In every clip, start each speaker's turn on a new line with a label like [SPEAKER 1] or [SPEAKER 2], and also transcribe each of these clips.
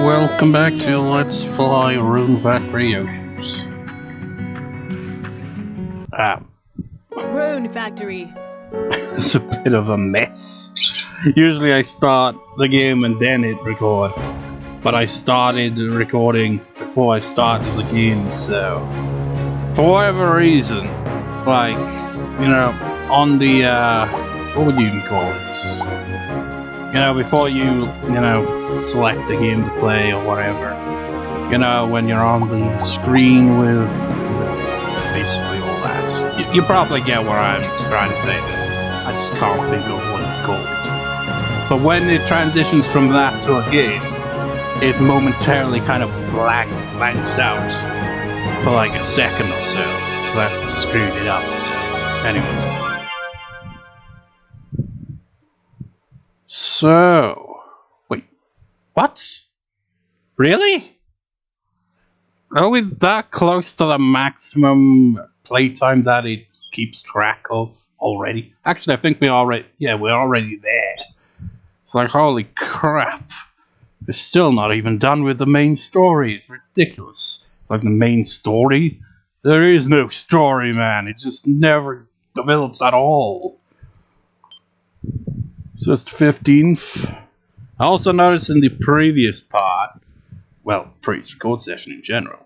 [SPEAKER 1] Welcome back to Let's Play Rune Factory Oceans.
[SPEAKER 2] Rune Factory.
[SPEAKER 1] It's a bit of a mess. Usually I start the game and then hit record, but I started recording before I started the game, so for whatever reason, it's like, you know, on the, what would you even call it? You know, before you select the game to play or whatever. You know, when you're on the screen with basically all that. You probably get what I'm trying to say. I just can't think of what it's called. But when it transitions from that to a game, it momentarily kind of blanks out for like a second or so. So that screwed it up. Anyways. So, wait, what? Really? Are we that close to the maximum playtime that it keeps track of already? Actually, I think we're already there. It's like, holy crap. We're still not even done with the main story. It's ridiculous. Like, the main story? There is no story, man. It just never develops at all. Just 15th. I also noticed in the previous part, well, previous record session in general,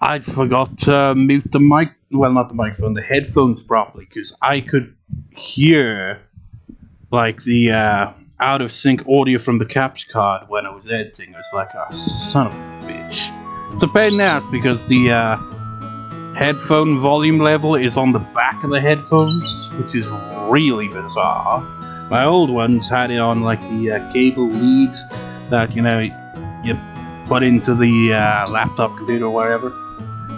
[SPEAKER 1] I forgot to mute the mic, well, not the microphone, the headphones properly, because I could hear, like, the out of sync audio from the capture card when I was editing. I was like, oh, son of a bitch. It's a pain in the ass because the headphone volume level is on the back of the headphones, which is really bizarre. My old ones had it on like the cable lead that you put into the laptop computer or whatever,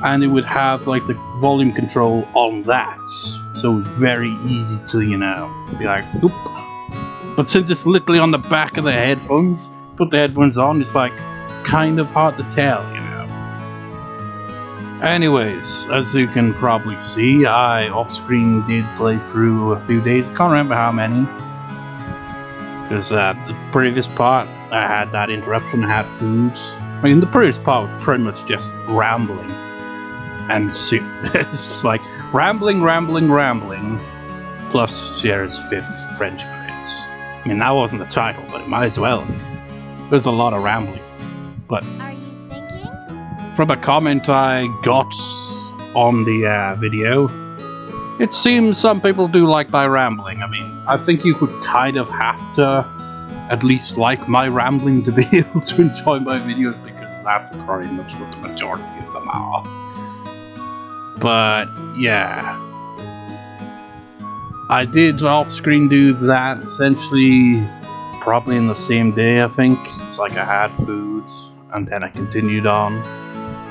[SPEAKER 1] and it would have like the volume control on that, so it was very easy to be like oop. But since it's literally on the back of the headphones, put the headphones on, it's like kind of hard to tell, Anyways, as you can probably see, I off-screen did play through a few days. I can't remember how many. Because the previous part, I had that interruption, I had food. I mean, the previous part was pretty much just rambling. And it's just like, rambling. Plus Sierra's 5th French minutes. I mean, that wasn't the title, but it might as well. There's a lot of rambling. But from a comment I got on the video, it seems some people do like my rambling. I mean, I think you could kind of have to at least like my rambling to be able to enjoy my videos, because that's pretty much what the majority of them are. But yeah, I did off-screen do that essentially probably in the same day, I think. It's like I had food and then I continued on.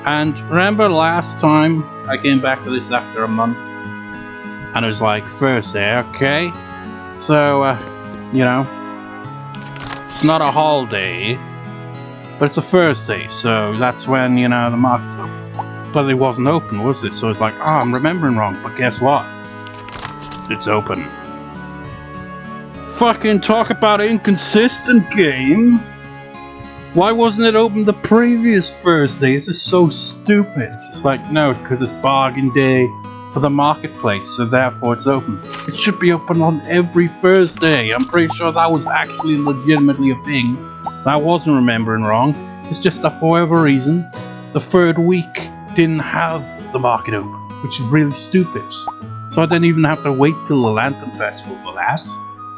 [SPEAKER 1] And remember last time I came back to this after a month, and it was like Thursday, okay? So, it's not a holiday, but it's a Thursday, so that's when, the market's open. But it wasn't open, was it? So it's like, I'm remembering wrong, but guess what? It's open. Fucking talk about inconsistent game! Why wasn't it open the previous Thursday? It's just so stupid. It's just like, no, because it's bargain day for the marketplace, so therefore it's open. It should be open on every Thursday. I'm pretty sure that was actually legitimately a thing. I wasn't remembering wrong. It's just that for whatever reason, the third week didn't have the market open, which is really stupid. So I didn't even have to wait till the Lantern Festival for that,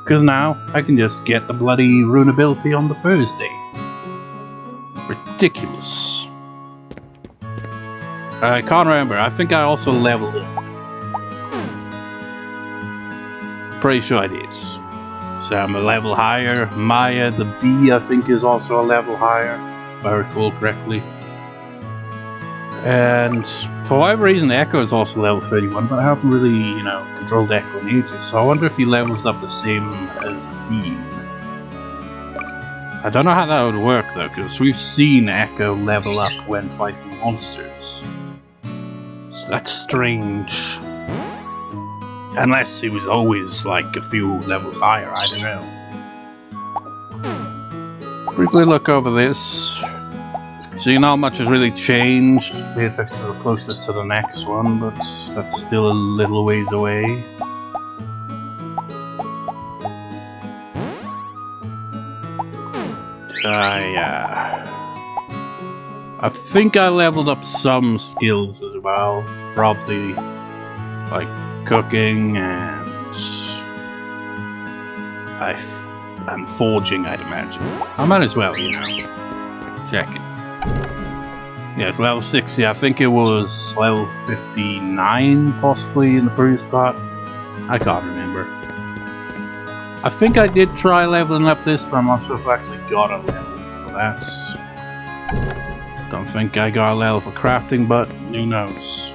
[SPEAKER 1] because now I can just get the bloody Rune ability on the Thursday. Ridiculous. I can't remember. I think I also leveled up. Pretty sure I did. So I'm a level higher. Maya, the bee, I think is also a level higher, if I recall correctly. And for whatever reason, Echo is also level 31, but I haven't really, controlled Echo in ages. So I wonder if he levels up the same as Dean. I don't know how that would work though, because we've seen Echo level up when fighting monsters. So that's strange. Unless he was always like a few levels higher, I don't know. Briefly look over this. See, not much has really changed. VFX is the closest to the next one, but that's still a little ways away. I think I leveled up some skills as well. Probably like cooking and forging, I'd imagine. I might as well, you know. Check it. Yeah, it's level 60. I think it was level 59 possibly in the previous part. I can't remember. I think I did try leveling up this, but I'm not sure if I actually got a level for that. Don't think I got a level for crafting, but who knows.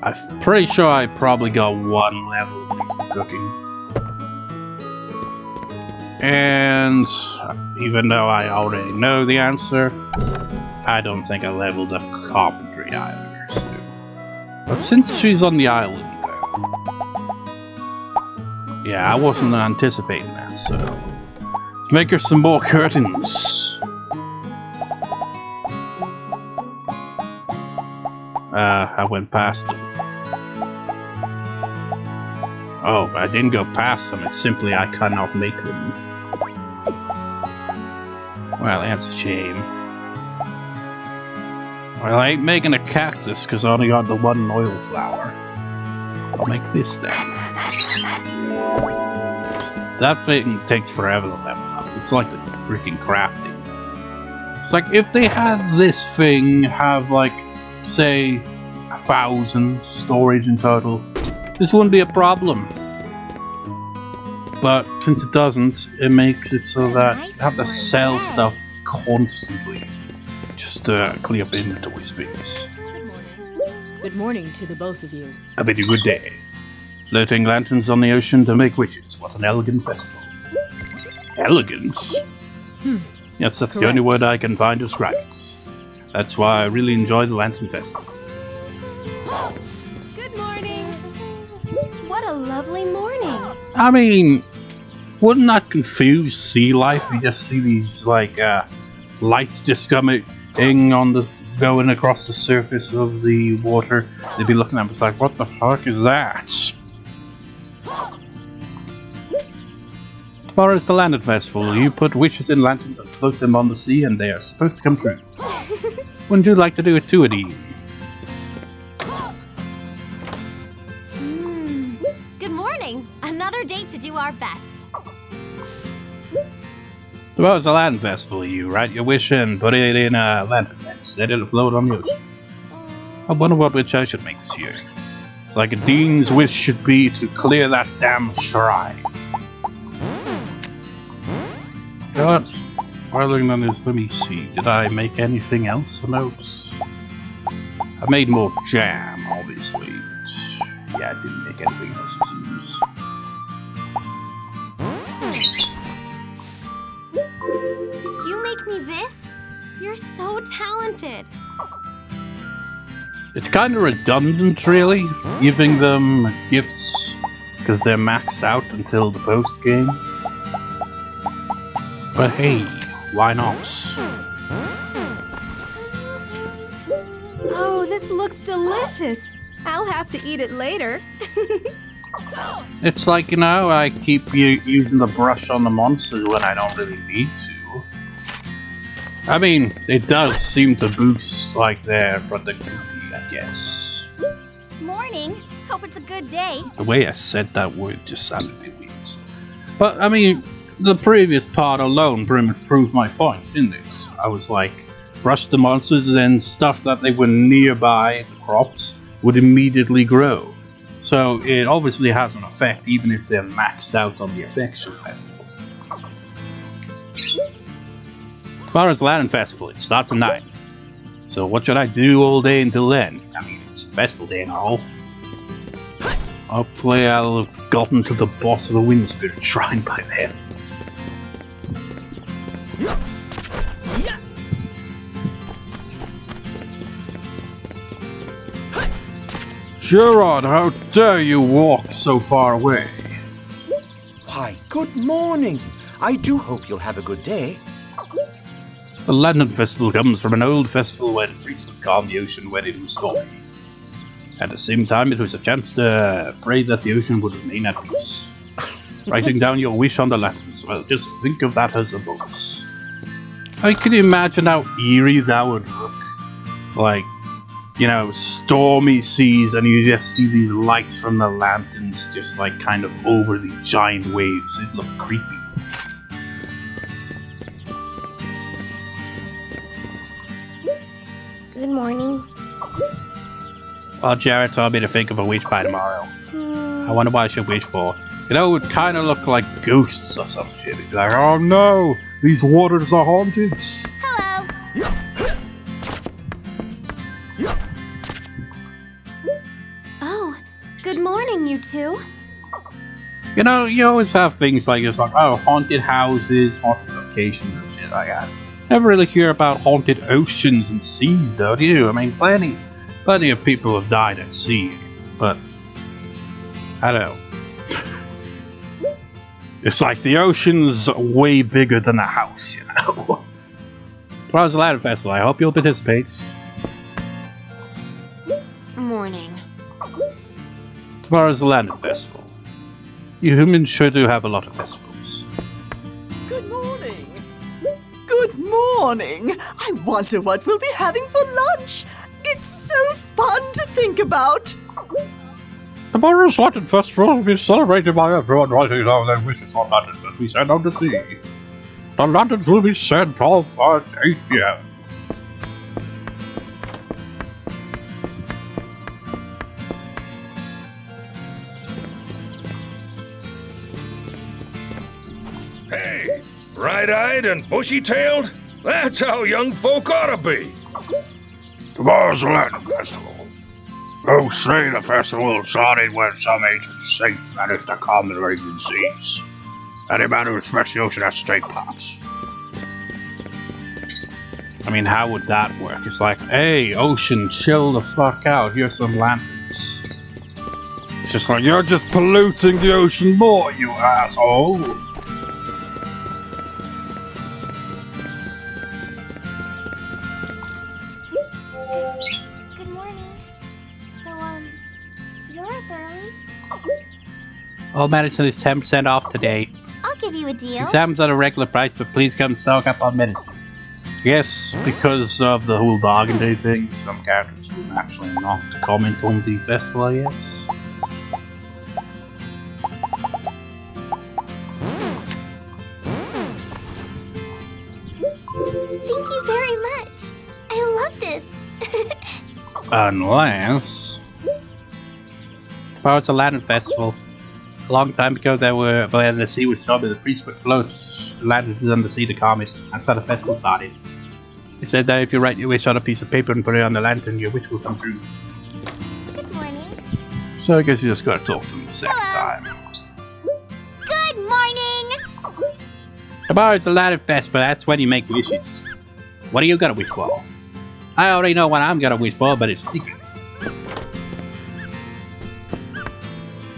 [SPEAKER 1] I'm pretty sure I probably got one level at least for cooking. And even though I already know the answer, I don't think I leveled up carpentry either. So. But since she's on the island, yeah, I wasn't anticipating that, so let's make her some more curtains. I went past them. Oh, I didn't go past them, it's simply I cannot make them. Well, that's a shame. Well, I ain't making a cactus because I only got the one oil flower. I'll make this then. That thing takes forever to level up. It's like the freaking crafting. It's like if they had this thing have like, say, 1,000 storage in total, this wouldn't be a problem. But since it doesn't, it makes it so that you have to sell stuff constantly just to clear up inventory space.
[SPEAKER 2] Good morning to the both of you.
[SPEAKER 1] I bid you good day. Floating lanterns on the ocean to make witches. What an elegant festival. Elegance? Yes, that's correct. The only word I can find to describe it. That's why I really enjoy the Lantern Festival.
[SPEAKER 3] Good morning. What a lovely morning.
[SPEAKER 1] I mean, wouldn't that confuse sea life? You just see these, like, lights just going across the surface of the water. They'd be looking at them, it's like, what the fuck is that? Tomorrow is the Lantern Festival. You put witches in lanterns and float them on the sea, and they are supposed to come true. Wouldn't you like to do it too, Edie?
[SPEAKER 3] Good morning. Another day to do our best.
[SPEAKER 1] Tomorrow's the Lantern Festival. You write your wish and put it in a lantern and set it afloat on the ocean. I wonder what wish I should make this year. It's like a dean's wish should be to clear that damn shrine. God, while looking on this, let me see. Did I make anything else of note? I made more jam, obviously. But yeah, I didn't make anything else, it seems.
[SPEAKER 3] Did you make me this? You're so talented.
[SPEAKER 1] It's kind of redundant, really, giving them gifts because they're maxed out until the post game. But hey, why not?
[SPEAKER 4] Oh, this looks delicious. I'll have to eat it later.
[SPEAKER 1] It's like, you know, I keep using the brush on the monsters when I don't really need to. I mean, it does seem to boost, like, their productivity, I guess.
[SPEAKER 3] Morning. Hope it's a good day.
[SPEAKER 1] The way I said that word just sounded a bit weird. But, I mean, the previous part alone pretty much proved my point, didn't it? I was like, brush the monsters, and then stuff that they were nearby, the crops, would immediately grow. So it obviously has an effect, even if they're maxed out on the affection level. As far as Lantern Festival, it starts at 9. So what should I do all day until then? I mean, it's festival day and all. Hopefully I'll have gotten to the boss of the Wind Spirit Shrine by then. Gerard, how dare you walk so far away?
[SPEAKER 5] Why, good morning. I do hope you'll have a good day.
[SPEAKER 1] The Lantern Festival comes from an old festival where the priests would calm the ocean when it was stormy. At the same time, it was a chance to pray that the ocean would remain at peace. Writing down your wish on the lanterns, well, just think of that as a bonus. I can imagine how eerie that would look. Like, you know, stormy seas, and you just see these lights from the lanterns just like kind of over these giant waves. It'd look creepy.
[SPEAKER 3] Good morning.
[SPEAKER 1] Well, Jared told me to think of a wish by tomorrow. I wonder what I should wish for. You know, it would kind of look like ghosts or some shit. It'd be like, oh no, these waters are haunted.
[SPEAKER 3] Hello. Oh, good morning, you two.
[SPEAKER 1] You know, you always have things like this, like, oh, haunted houses, haunted locations and shit like that. Never really hear about haunted oceans and seas, though, do you? I mean, plenty of people have died at sea, but I don't know. It's like the ocean's way bigger than a house, you know. Tomorrow's the Lantern Festival. I hope you'll participate.
[SPEAKER 3] Morning.
[SPEAKER 1] Tomorrow's the Lantern Festival. You humans sure do have a lot of festivals.
[SPEAKER 6] Good morning. Good morning. I wonder what we'll be having for lunch. It's so fun to think about.
[SPEAKER 1] Tomorrow's Lantern Festival will be celebrated by everyone writing down their wishes on lanterns that we send out to sea. The lanterns will be sent off at 8 p.m.
[SPEAKER 7] Hey, bright-eyed and bushy-tailed? That's how young folk ought to be.
[SPEAKER 1] Tomorrow's the Lantern Festival. Folks say the festival started when some ancient saint managed to calm the raging seas. Any man who respects the ocean has to take part. I mean, how would that work? It's like, hey, ocean, chill the fuck out. Here's some lanterns. It's just like, you're just polluting the ocean more, you asshole.
[SPEAKER 3] Good morning. So, you're up early?
[SPEAKER 1] All medicine is 10% off today.
[SPEAKER 3] I'll give you a deal.
[SPEAKER 1] Exams at a regular price, but please come stock up on medicine. Yes, because of the whole bargain day thing, some characters will naturally not comment on the festival, I guess.
[SPEAKER 3] Thank you very much. I love this.
[SPEAKER 1] Unless... Well, it's a Lantern Festival. A long time ago, when the sea was stormy, the priests would float lanterns on the sea to calm it. That's how the festival started. It said that if you write your wish on a piece of paper and put it on the lantern, your wish will come true.
[SPEAKER 3] Good morning.
[SPEAKER 1] So I guess you just gotta talk to them the second time.
[SPEAKER 3] Good morning.
[SPEAKER 1] Tomorrow it's the Lantern Festival, that's when you make wishes. What are you gonna wish for? I already know what I'm gonna wish for, but it's secret.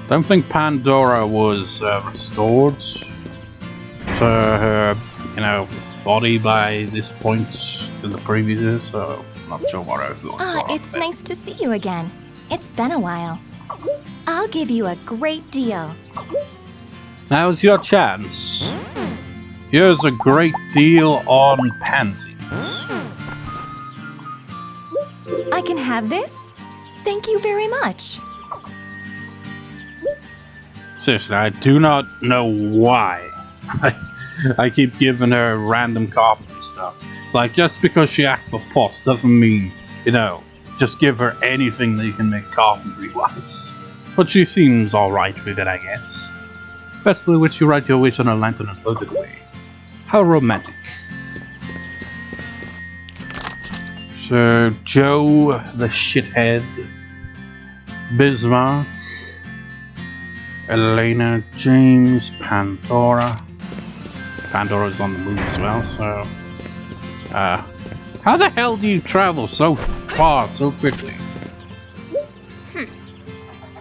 [SPEAKER 1] Don't think Pandora was restored to her, you know, body by this point in the previous year, so I'm not sure what her thoughts are.
[SPEAKER 8] It's nice to see you again. It's been a while. I'll give you a great deal.
[SPEAKER 1] Now's your chance. Here's a great deal on pansies.
[SPEAKER 8] I can have this? Thank you very much.
[SPEAKER 1] Seriously, I do not know why I keep giving her random carpentry stuff. It's like, just because she asked for pots doesn't mean, you know, just give her anything that you can make carpentry-wise. But she seems alright with it, I guess. Festival in which you write your wish on a lantern and float it away. How romantic. So, Joe the shithead, Bismarck, Elena, James, Pandora. Pandora's on the move as well, so... how the hell do you travel so far so quickly?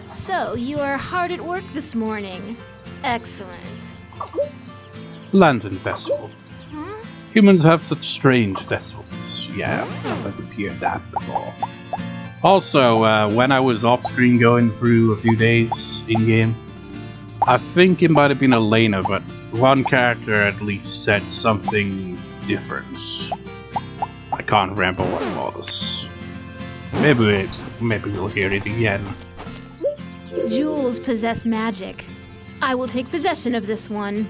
[SPEAKER 2] So, you are hard at work this morning. Excellent.
[SPEAKER 1] Lantern Festival. Humans have such strange festivals. Yeah, I've appeared that before. Also, when I was off-screen going through a few days in-game, I think it might have been Elena, but one character at least said something different. I can't remember what it was. Maybe we'll hear it again.
[SPEAKER 9] Jewels possess magic. I will take possession of this one.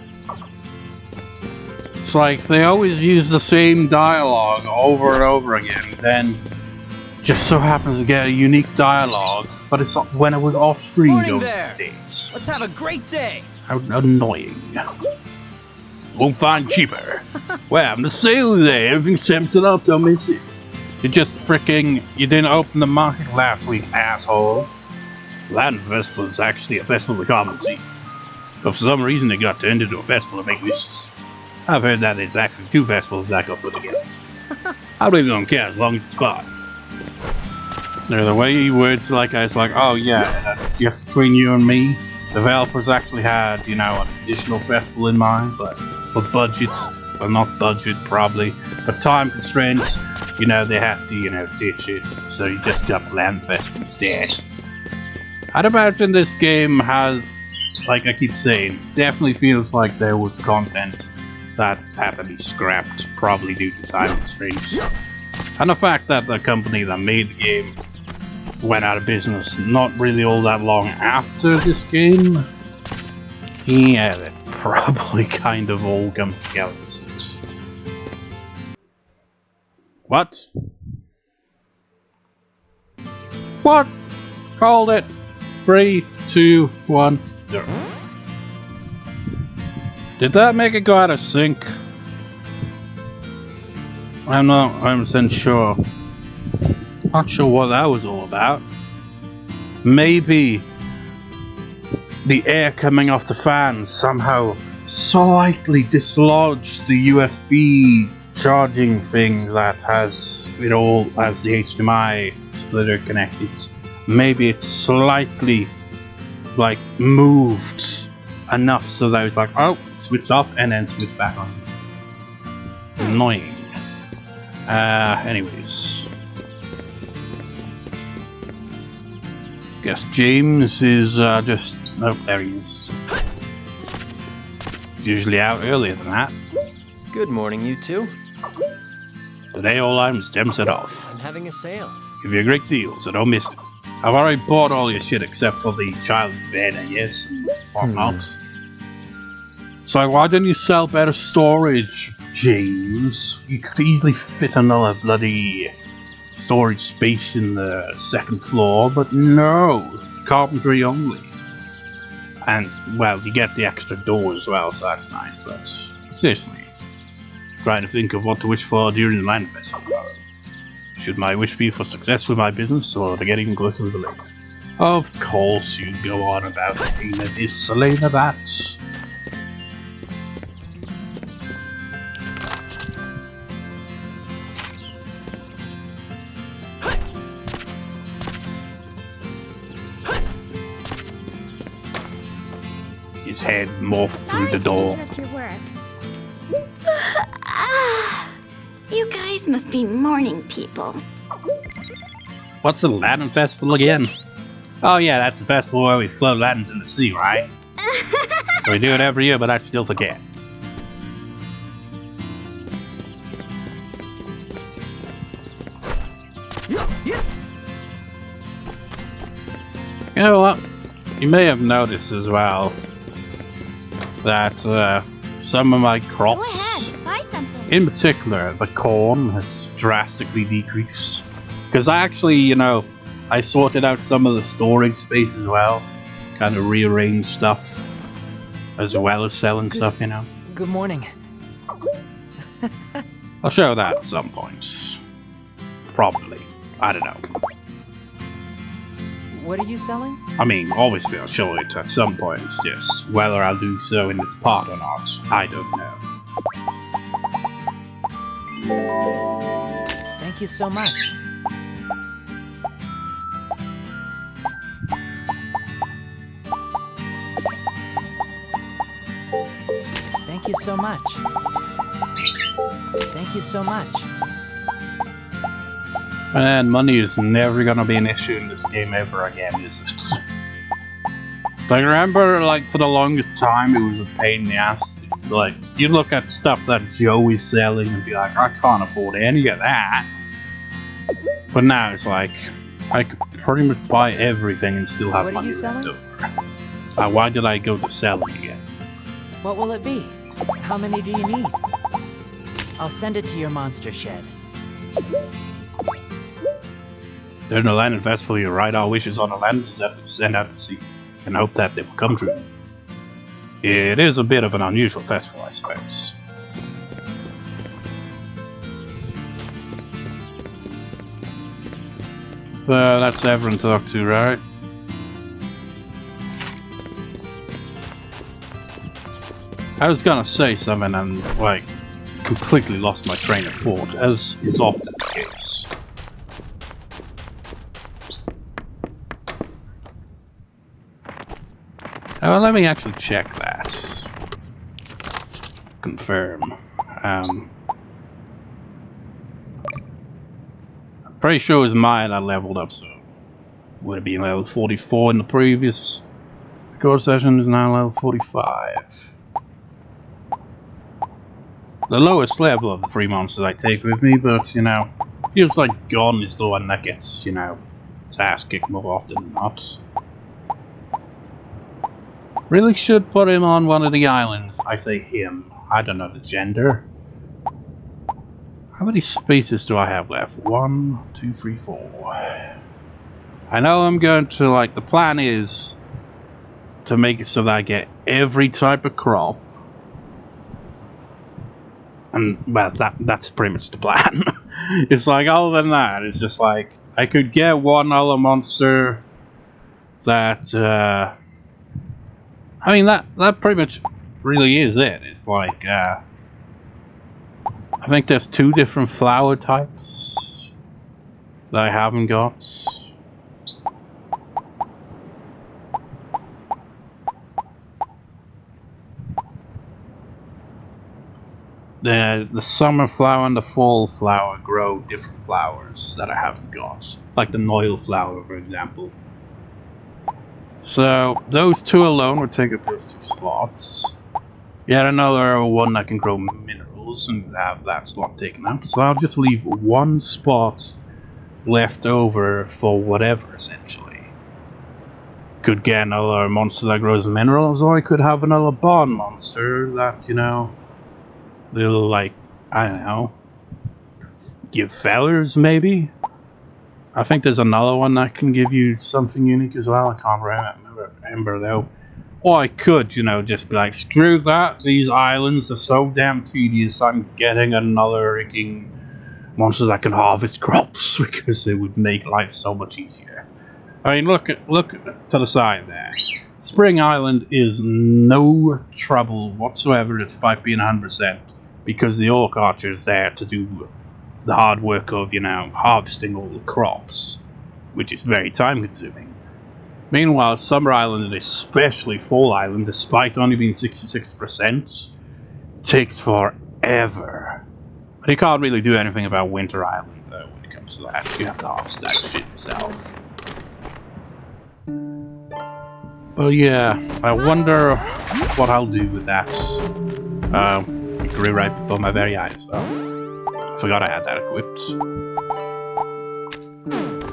[SPEAKER 1] It's like they always use the same dialogue over and over again, then just so happens to get a unique dialogue, but it's when it was off-screen
[SPEAKER 5] Morning
[SPEAKER 1] going
[SPEAKER 5] there.
[SPEAKER 1] days.
[SPEAKER 5] Let's have a great day.
[SPEAKER 1] How annoying. Won't find cheaper. Well, I'm the sale today, everything's 10% off, don't miss it. You didn't open the market last week, asshole. Lantern Festival is actually a festival of comedy. But for some reason it got turned into a festival of make-wishes. I've heard that it's actually 2 festivals that got put together. I really don't care as long as it's fun. The way he words like it's like, oh yeah, just between you and me, developers actually had, you know, an additional festival in mind, but for budget, well not budget probably, but time constraints, you know, they had to, you know, ditch it, so you just got Lantern Festival instead. I'd imagine this game has, like I keep saying, definitely feels like there was content that had to be scrapped, probably due to time constraints. And the fact that the company that made the game went out of business not really all that long after this game, yeah, that probably kind of all comes together. What? What? Called it. 3, 2, 1, 0. Did that make it go out of sync? I'm not 100% sure. Not sure what that was all about. Maybe the air coming off the fan somehow slightly dislodged the USB charging thing that has it all as the HDMI splitter connected. Maybe it's slightly like moved enough so that it's like, oh, switch off and then switch back on. Annoying. Anyways. Guess James is just... Oh, there he is. Usually out earlier than that.
[SPEAKER 5] Good morning, you two.
[SPEAKER 1] Today all items 10% off.
[SPEAKER 5] I'm having a sale.
[SPEAKER 1] Give you a great deal, so don't miss it. I've already bought all your shit except for the child's bed, I guess, and whatnot. So why don't you sell better storage, James? You could easily fit another bloody storage space in the second floor, but no, carpentry only. And, well, you get the extra door as well, so that's nice, but seriously, trying to think of what to wish for during the Lantern Festival. Should my wish be for success with my business, or to get even closer to the lake? Of course you go on about Elena this, Elena that. His head morphed through the door.
[SPEAKER 3] You guys must be morning people.
[SPEAKER 1] What's the Lantern Festival again? Oh yeah, that's the festival where we float lanterns in the sea, right? We do it every year, but I still forget. You know what? You may have noticed as well that some of my crops,
[SPEAKER 3] Go ahead, buy something.
[SPEAKER 1] in particular the corn, has drastically decreased. Because I actually, you know, I sorted out some of the storage space as well, kind of rearranged stuff, as well as selling stuff, you know.
[SPEAKER 5] Good morning.
[SPEAKER 1] I'll show that at some point. Probably. I don't know.
[SPEAKER 5] What are you selling?
[SPEAKER 1] I mean, obviously I'll show it at some point, it's just whether I'll do so in this part or not, I don't know.
[SPEAKER 5] Thank you so much. Thank you so much. Thank you so much.
[SPEAKER 1] And money is never gonna be an issue in this game ever again, is it? Like, I remember, like, for the longest time, it was a pain in the ass. Like, you look at stuff that Joey's selling and be like, I can't afford any of that. But now it's like, I could pretty much buy everything and still have
[SPEAKER 5] What are
[SPEAKER 1] money
[SPEAKER 5] you
[SPEAKER 1] left
[SPEAKER 5] selling?
[SPEAKER 1] over. Why did I go to selling again?
[SPEAKER 5] What will it be? How many do you need? I'll send it to your monster shed.
[SPEAKER 1] There's no land invest for you, write our wishes on the land that we send out to sea, and hope that they will come true. It is a bit of an unusual festival, I suppose. That's everyone to talk to, right? I was gonna say something and, like, completely lost my train of thought, as is often the case. Well, let me actually check that. Confirm. I'm pretty sure it was mine I leveled up, so would it be level 44 in the previous record session? Is now level 45. The lowest level of the 3 monsters I take with me, but you know, feels like Gon is the one that gets, you know, its ass kicked more often than not. Really should put him on one of the islands. I say him. I don't know the gender. How many spaces do I have left? 1, 2, 3, 4. I know I'm going to, like, the plan is to make it so that I get every type of crop. And, well, that's pretty much the plan. It's like, other than that, it's just like, I could get one other monster that, I mean, that pretty much really is it. It's like, I think there's 2 different flower types that I haven't got. The summer flower and the fall flower grow different flowers that I haven't got. Like the Noil flower, for example. So, those 2 alone would take up those 2 slots. Yet another one that can grow minerals and have that slot taken up. So I'll just leave 1 spot left over for whatever, essentially. Could get another monster that grows minerals, or I could have another barn monster that, you know, will, like, I don't know, give feathers, maybe? I think there's another one that can give you something unique as well. I can't remember though. Or I could, you know, just be like, screw that, these islands are so damn tedious, I'm getting another freaking monster that can harvest crops, because it would make life so much easier. I mean, look to the side there. Spring Island is no trouble whatsoever despite being 100%, because the Orc Archer is there to do the hard work of, you know, harvesting all the crops, which is very time consuming. Meanwhile, Summer Island, and especially Fall Island, despite only being 66%, takes forever. But you can't really do anything about Winter Island, though, when it comes to that. You have to harvest that shit yourself. Well, yeah, I wonder what I'll do with that. Right before my very eyes. Oh, forgot I had that equipped.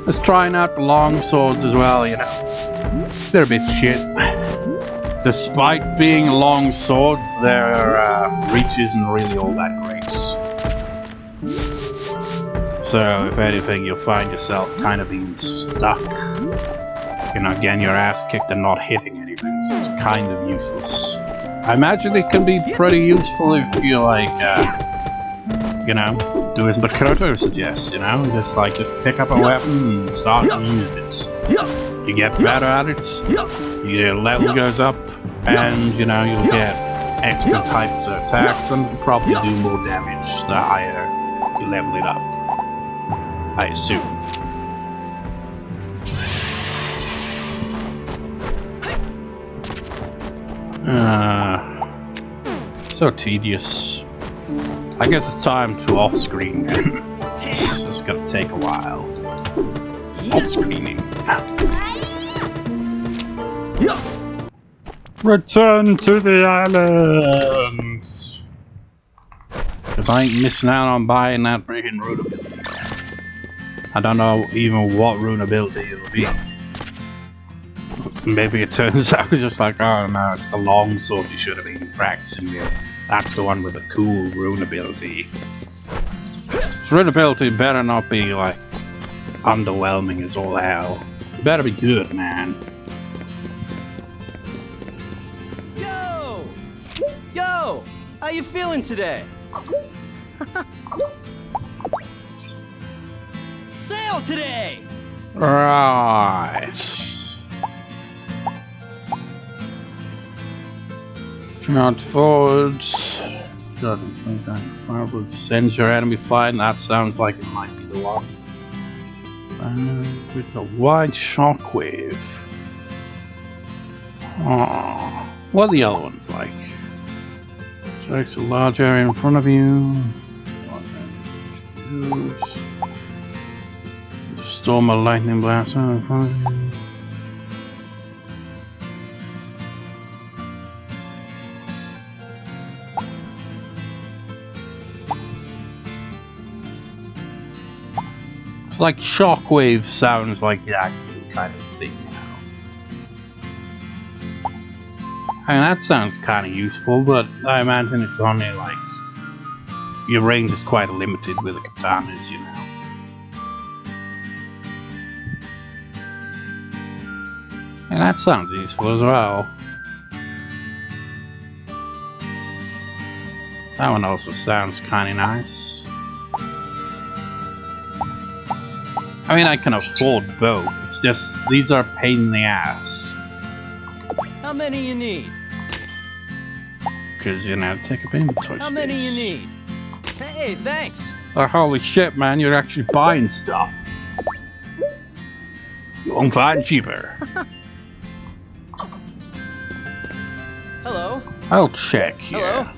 [SPEAKER 1] Let's try out the long swords as well, you know. They're a bit shit. Despite being long swords, their reach isn't really all that great. So, if anything, you'll find yourself kind of being stuck. You know, getting your ass kicked and not hitting anything, so it's kind of useless. I imagine it can be pretty useful if you, like, you know, do as Makoto suggests, you know? Just pick up a weapon and start to use it. You get better at it, your level goes up, and, you know, you'll get extra types of attacks and probably do more damage the higher you level it up. I assume. So tedious. I guess it's time to off-screen then. It's just gonna take a while. Off-screening. Return to the islands! Cause I ain't missing out on buying that freaking Rune ability. I don't know even what Rune ability it'll be. Maybe it turns out just like, oh no, it's the longsword you should have been practicing with. That's the one with the cool Rune ability. This Rune ability better not be like underwhelming as all hell. It better be good, man.
[SPEAKER 10] Yo! Yo! How you feeling today? Sail today!
[SPEAKER 1] Right. Charge forwards. Sends your enemy flying. That sounds like it might be the one. With a wide shockwave. Oh, what are the other ones like? Strikes a large area in front of you. Storm a lightning blast in front of you. It's like shockwave sounds like the actual kind of thing now. I mean, that sounds kind of useful, but I imagine it's only like your range is quite limited with the katanas, you know. And that sounds useful as well. That one also sounds kind of nice. I mean, I can afford both. It's just, these are a pain in the ass.
[SPEAKER 10] How many you need?
[SPEAKER 1] Because, you know, take up inventory space.
[SPEAKER 10] How many you need? Hey, thanks!
[SPEAKER 1] Oh, holy shit, man, you're actually buying stuff. You won't find cheaper.
[SPEAKER 10] Hello?
[SPEAKER 1] I'll check here.
[SPEAKER 10] Hello?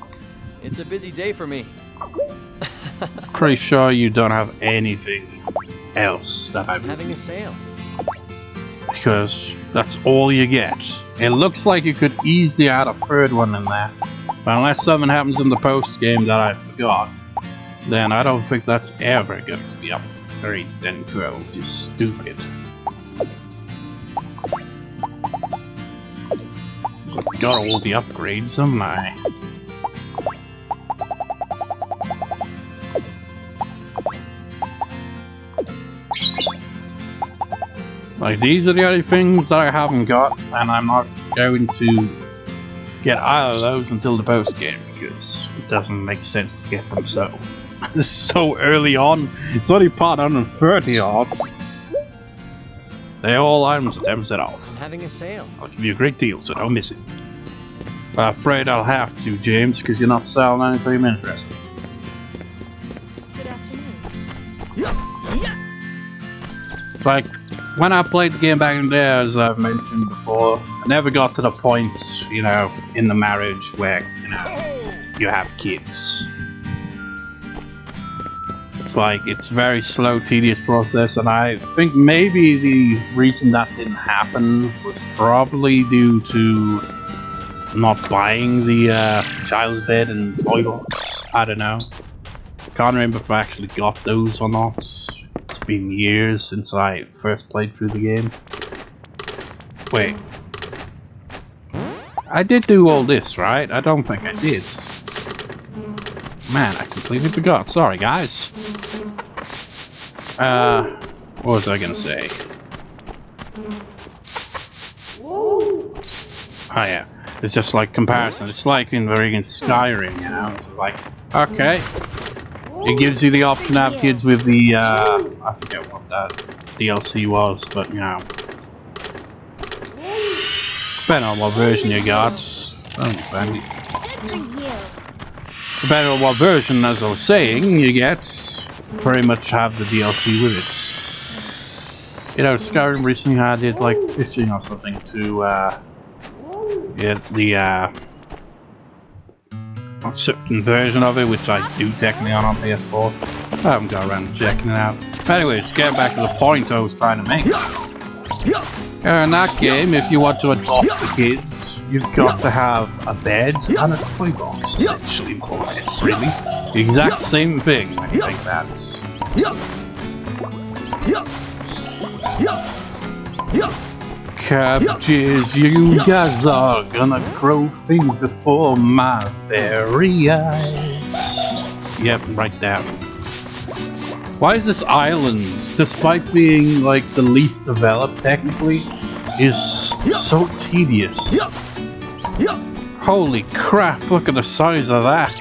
[SPEAKER 10] It's a busy day for me.
[SPEAKER 1] Pretty sure you don't have anything else that I'm
[SPEAKER 10] having a sale.
[SPEAKER 1] Because that's all you get. It looks like you could easily add a third one in there. But unless something happens in the post game that I forgot, then I don't think that's ever going to be upgraded into, which is stupid. I've got all the upgrades, haven't I? Like, these are the only things that I haven't got, and I'm not going to get out of those until the post game, because it doesn't make sense to get them so early on. It's only part 130 odd. They're all items at 10% off.
[SPEAKER 10] I'm having a sale.
[SPEAKER 1] I'll give you a great deal, so don't miss it. But I'm afraid I'll have to, James, because you're not selling anything interesting.
[SPEAKER 2] Good afternoon.
[SPEAKER 1] It's like, when I played the game back in the day, as I've mentioned before, I never got to the point, you know, in the marriage where, you know, you have kids. It's like, it's a very slow, tedious process, and I think maybe the reason that didn't happen was probably due to not buying the child's bed and toy box. I don't know. I can't remember if I actually got those or not. It's been years since I first played through the game. Wait. I did do all this, right? I don't think I did. Man, I completely forgot. Sorry, guys. What was I gonna say? Oh yeah. It's just like comparison. It's like in very Skyrim, you know? It's like, okay. It gives you the option to have kids with the, I forget what that DLC was, but you know. Depending on what version you got. Depending on what version, as I was saying, you get, pretty much have the DLC with it. You know, Skyrim recently added like fishing or something to, get the, a certain version of it, which I do technically on PS4. I haven't got around to checking it out. Anyways, getting back to the point I was trying to make. In that game, if you want to adopt the kids, you've got to have a bed and a toy box, essentially, more or less, really. The exact same thing when you think that. Cabbages, you guys are gonna grow things before my very eyes. Yep, right there. Why is this island, despite being like the least developed technically, is so tedious? Holy crap, look at the size of that.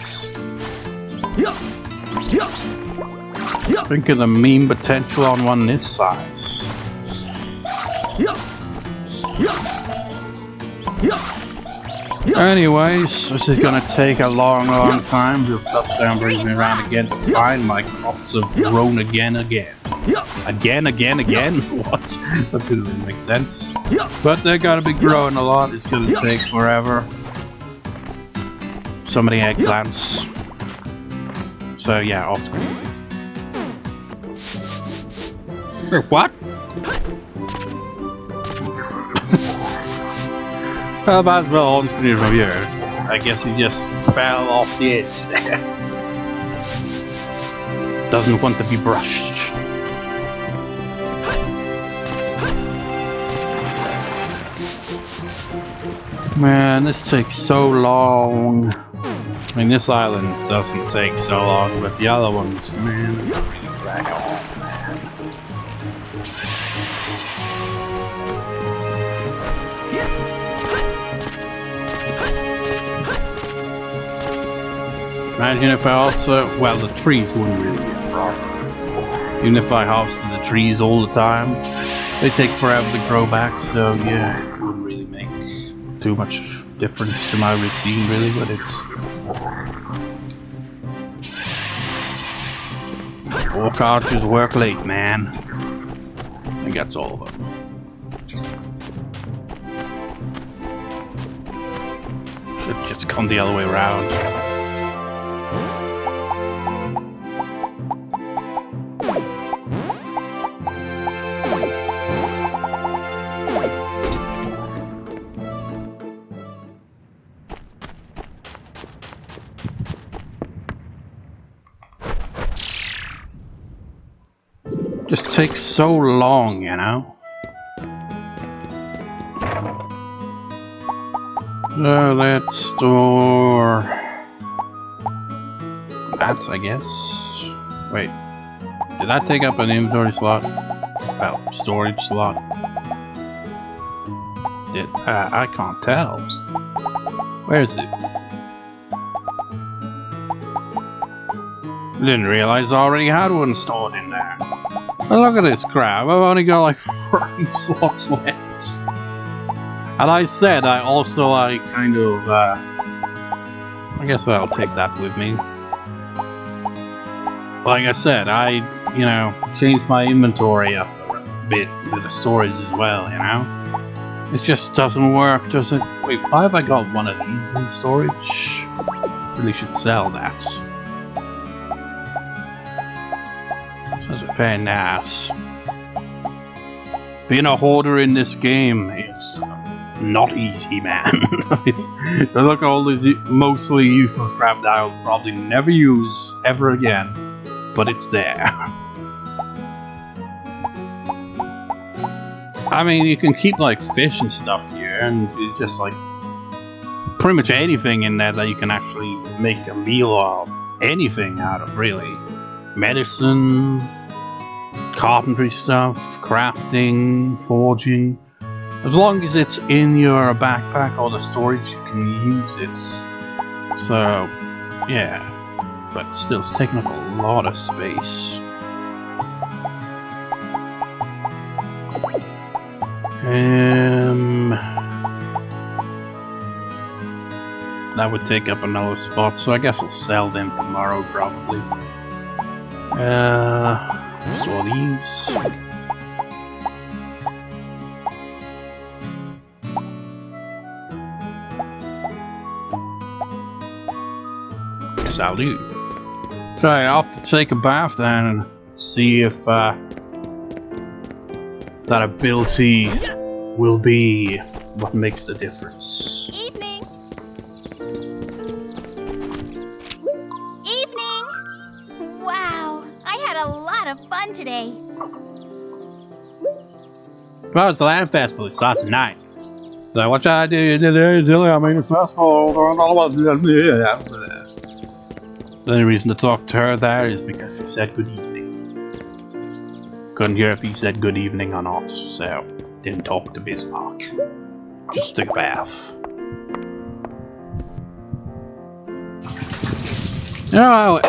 [SPEAKER 1] Think of the meme potential on one this size. Anyways, this is gonna take a long time. The touchdown brings me around again to find my crops have grown again. Again? What? That didn't really make sense. But they're gonna be growing a lot. It's gonna take forever. So many eggplants. So yeah, off screen. What? Well, might as well on screen from here. I guess he just fell off the edge there. Doesn't want to be brushed. Man, this takes so long. I mean, this island doesn't take so long, but the other ones, man, they really drag on, man. Imagine if I also, well, the trees wouldn't really be a problem. Even if I harvested the trees all the time, they take forever to grow back, so yeah, it wouldn't really make too much difference to my routine really, but it's... Work archers work late, man. I think that's all of them. Should just come the other way around. Just takes so long, you know? So let's store that, I guess. Wait, did that take up an inventory slot? Well, storage slot. Did I can't tell. Where is it? Didn't realize I already had one stored in there. But look at this crap, I've only got like 3 slots left. And I said I also like kind of, I guess I'll take that with me. Like I said, I, you know, changed my inventory up a bit with the storage as well, you know? It just doesn't work, does it? Wait, why have I got one of these in storage? Really should sell that. Such a pain in the ass. Being a hoarder in this game is not easy, man. Look at all these mostly useless crap that I'll probably never use ever again, but it's there. I mean, you can keep like fish and stuff here, and it's just like pretty much anything in there that you can actually make a meal or anything out of, really. Medicine, carpentry stuff, crafting, forging. As long as it's in your backpack or the storage, you can use it. So, yeah. But still, it's taking up a lot of space. That would take up another spot, so I guess I'll sell them tomorrow, probably. So these. Yes, I'll do. Okay, I'll have to take a bath then and see if that ability will be what makes the difference.
[SPEAKER 3] Evening! Evening! Wow, I had a lot of fun today.
[SPEAKER 1] Well, it's the land festival. It starts at 9. So what I do today, I mean, it's festival. The only reason to talk to her there is because she said good evening. Couldn't hear if he said good evening or not, so didn't talk to Bismarck. Just took a bath. You know,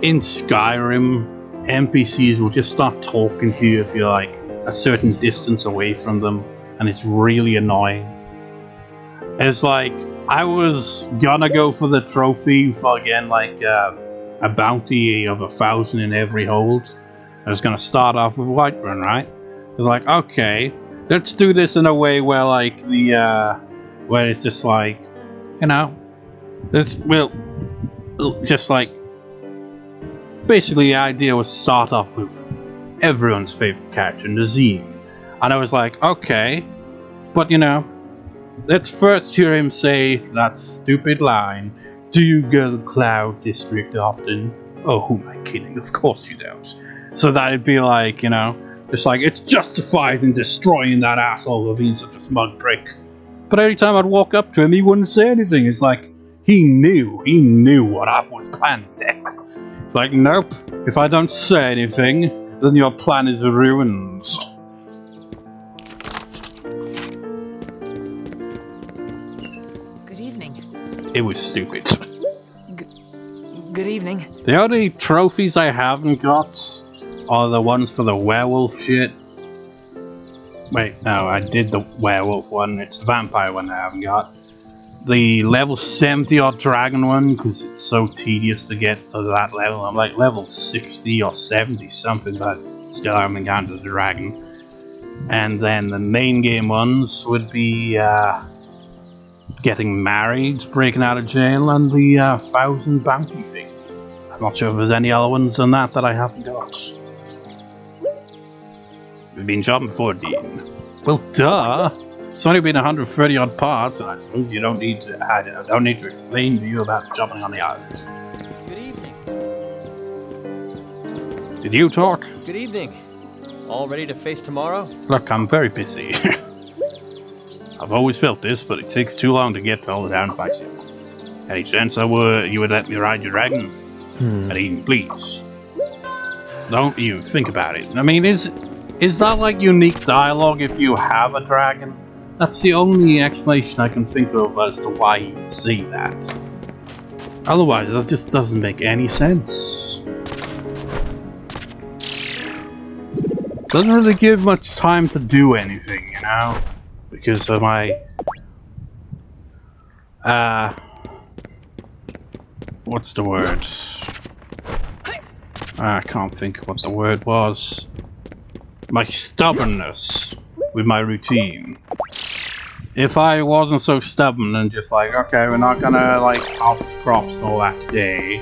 [SPEAKER 1] in Skyrim, NPCs will just start talking to you if you're like a certain distance away from them, and it's really annoying. It's like, I was gonna go for the trophy for, again, like a bounty of 1,000 in every hold. I was gonna start off with Whiterun, right? I was like, okay, let's do this in a way where like where it's just like, you know, we'll just like, basically the idea was to start off with everyone's favorite character, Nazim. And I was like, okay, but you know, let's first hear him say that stupid line, do you go to Cloud District often? Oh, who am I kidding? Of course you don't. So that'd be like, you know, just like, it's justified in destroying that asshole of being such a smug prick. But every time I'd walk up to him, he wouldn't say anything. It's like, he knew what I was planning there. It's like, nope, if I don't say anything, then your plan is ruined.
[SPEAKER 5] Good evening.
[SPEAKER 1] It was stupid.
[SPEAKER 5] Good evening.
[SPEAKER 1] The only trophies I haven't got are the ones for the werewolf shit. Wait, no, I did the werewolf one. It's the vampire one I haven't got. The level 70 odd dragon one, because it's so tedious to get to that level. I'm like level 60 or 70 something, but still haven't encountered the dragon. And then the main game ones would be getting married, breaking out of jail, and the 1,000 bounty thing. I'm not sure if there's any other ones than that I haven't got. We've been shopping for Dean. Well, duh. It's only been 130 odd parts, and I suppose you don't need to. I don't need to explain to you about jumping on the island.
[SPEAKER 10] Good evening.
[SPEAKER 1] Did you talk?
[SPEAKER 10] Good evening. All ready to face tomorrow?
[SPEAKER 1] Look, I'm very busy. I've always felt this, but it takes too long to get to all the down fights. Any chance you would let me ride your dragon? Aline, please. Don't even think about it. I mean, is that like unique dialogue if you have a dragon? That's the only explanation I can think of as to why you would say that. Otherwise, that just doesn't make any sense. Doesn't really give much time to do anything, you know? Because of my... what's the word? I can't think of what the word was. My stubbornness with my routine. If I wasn't so stubborn and just like, okay, we're not gonna like harvest crops and all that today,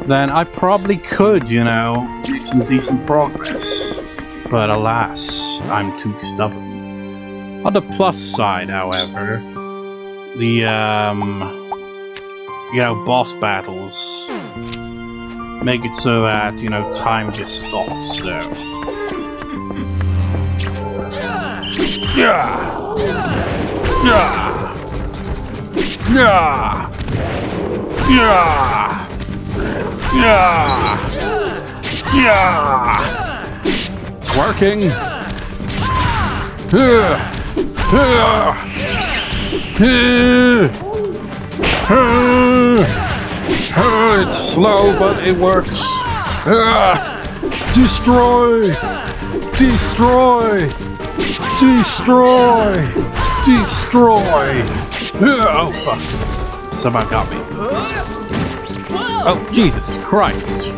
[SPEAKER 1] then I probably could, you know, make some decent progress. But alas, I'm too stubborn. On the plus side, however, the you know, boss battles make it so that, you know, time just stops, so. Yeah! Yeah! Yeah! Yeah! Yeah! Yeah! It's working! It's slow, but it works. Destroy! Destroy! Destroy! Destroy! Oh, fuck. Someone got me. Oh, Jesus Christ.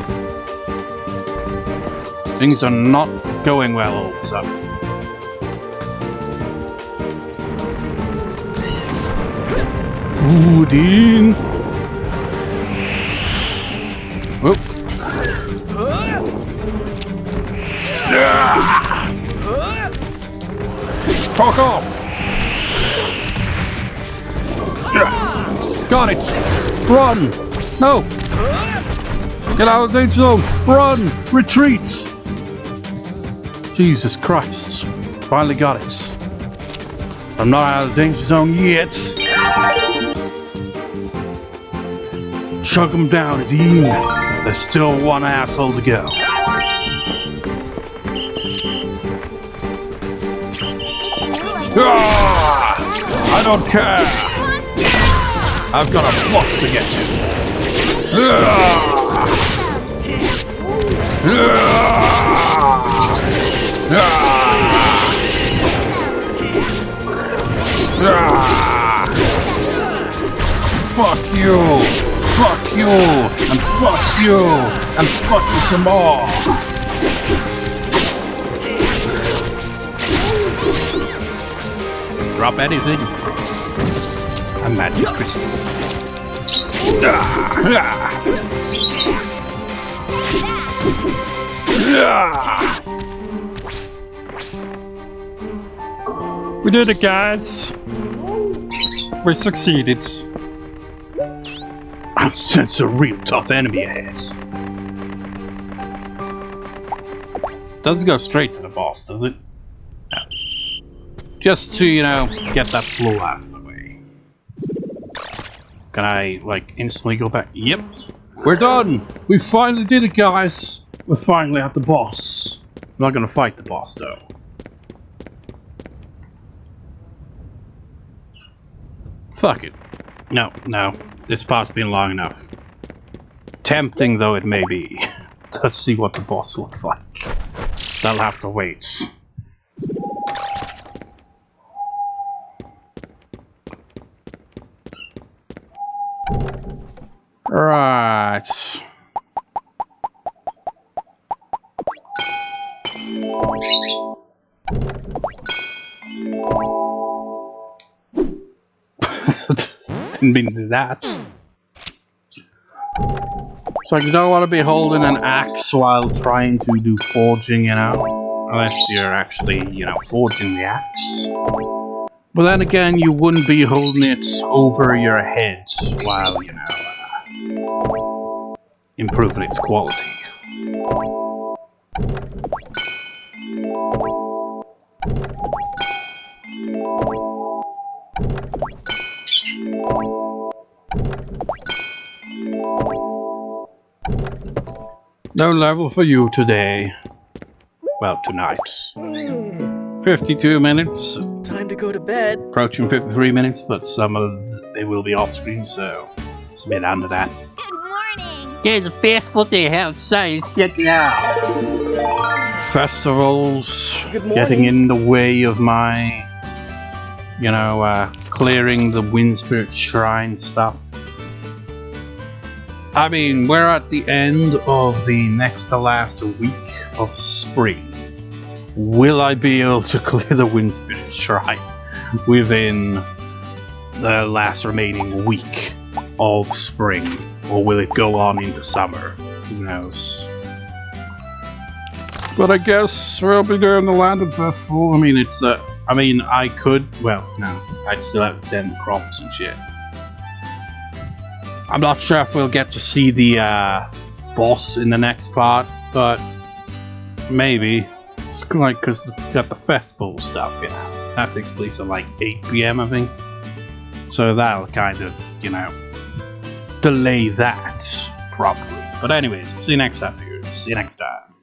[SPEAKER 1] Things are not going well all of a sudden. Ooh, Dean. got it! Run! No! Get out of the danger zone! Run! Retreat! Jesus Christ. Finally got it. I'm not out of the danger zone yet. Chug him down, Dean. There's still one asshole to go. Ah! I don't care. I've got a boss to get to. Ah! Ah! Fuck you! Fuck you! And fuck you! And fuck you some more! Drop anything. A magic crystal. Ah! Ah! We did it, guys! We succeeded. I sense a real tough enemy ahead. Doesn't go straight to the boss, does it? No. Just to, you know, get that flow out of the way. Can I, like, instantly go back? Yep. We're done! We finally did it, guys! We're finally at the boss. I'm not gonna fight the boss, though. Fuck it. No, no. This part's been long enough. Tempting though it may be. Let's see what the boss looks like. That'll have to wait. Right. Didn't mean to do that. So you don't want to be holding an axe while trying to do forging, you know? Unless you're actually, you know, forging the axe. But then again, you wouldn't be holding it over your head while, you know, improving its quality. No level for you today. Well, tonight. 52 minutes.
[SPEAKER 6] Time to go to bed.
[SPEAKER 1] Approaching 53 minutes, but some of they will be off screen, so it's a bit under that.
[SPEAKER 3] Good morning.
[SPEAKER 1] Yeah, the festival they have outside. Check it out. Festivals getting in the way of my, you know, clearing the Wind Spirit Shrine stuff. I mean, we're at the end of the next to last week of spring. Will I be able to clear the Wind Spirit Shrine within the last remaining week of spring? Or will it go on into summer? Who knows? But I guess we'll be doing the Lantern Festival. I mean, it's I mean, I could, well, no, I'd still have 10 crops and shit. I'm not sure if we'll get to see the boss in the next part, but maybe. It's like, because we've got the festival stuff, you know. That takes place at like 8 PM, I think. So that'll kind of, you know, delay that, probably. But anyways, see you next time, viewers. See you next time.